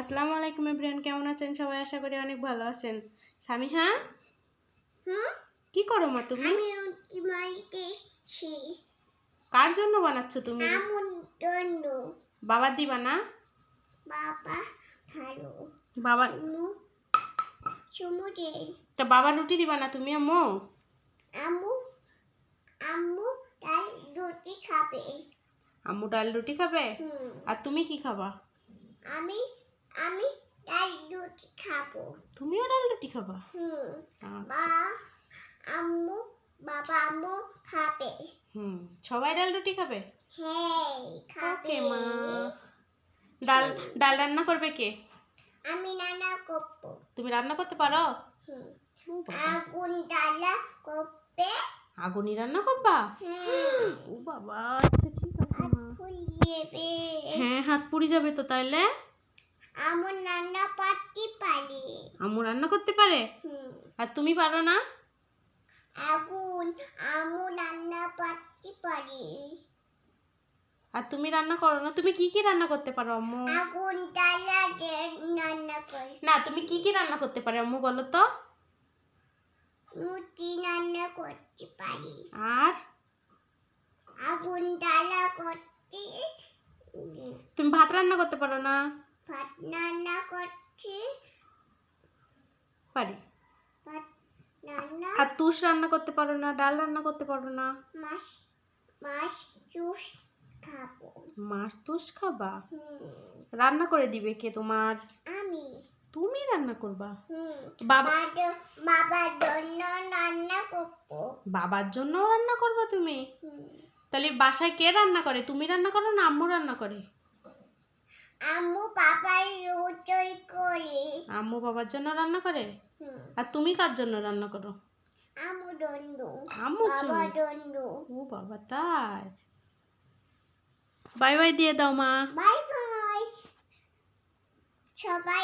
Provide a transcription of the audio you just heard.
আসসালামু আলাইকুম এভরিওয়ান, কেমন আছেন সবাই? আশা করি অনেক ভালো আছেন। সামিহা, কি করো মা তুমি? কার জন্য বানাচ্ছো তুমি? বাবার দিবা না? বাবা ভালো বাবা চুমু দে। তা বাবা রুটি দিবা না তুমি? আম্মু আম্মু আম্মু ডাল রুটি খাবে। আম্মু ডাল রুটি খাবে। আর তুমি কি খাবা? আমি আমি ডাল রুটি খাবো। তুমিও ডাল রুটি খাবা? আম্মু বাবা আম্মু খাবে। সবাই ডাল রুটি খাবে? হ্যাঁ খাবে। ওকে মা। ডাল ডাল রান্না করবে কে? আমি রান্না করব। তুমি রান্না করতে পারো? আগুন জ্বালা করবে। আগুনই রান্না করবা? ও বাবা, আচ্ছা ঠিক আছে মা। হ্যাঁ, হাত পুড়ে যাবে তো। তাইলে আম্মু রান্না করতে পারে। আম্মু রান্না করতে পারে? আর তুমি পারো না? আগুন আম্মু রান্না করতে পারে। আর তুমি রান্না করো না? তুমি কি কি রান্না করতে পারো আম্মু? আগুন জ্বালা রান্না করি। না, তুমি কি কি রান্না করতে পারো আম্মু বলো তো? রুটি রান্না করতে পারি। আর আগুন জ্বালা করতে। তুমি ভাত রান্না করতে পারো না? ভাত রান্না করতে পারি। ভাত রান্না। আর তুষ রান্না করতে পারো না? ডাল রান্না করতে পারো না? মাছ মাছ জুস খাবো। মাছ তুষ খাবা? রান্না করে দিবে কে তোমার? আমি। তুমি রান্না করবা? বাবার জন্য রান্না করবো। বাবার জন্য রান্না করবা তুমি? তাহলে বাসায় কে রান্না করে? তুমি রান্না করো না আম্মু রান্না করে? আম্মু বাবার রুটি করে। আম্মু বাবার জন্য রান্না করে? আর তুমি কার জন্য রান্না করো? আম্মু জন্য। আম্মুর বাবার জন্য। ও বাবা, তাই? বাই বাই দিয়ে দাও মা। বাই বাই সবাই।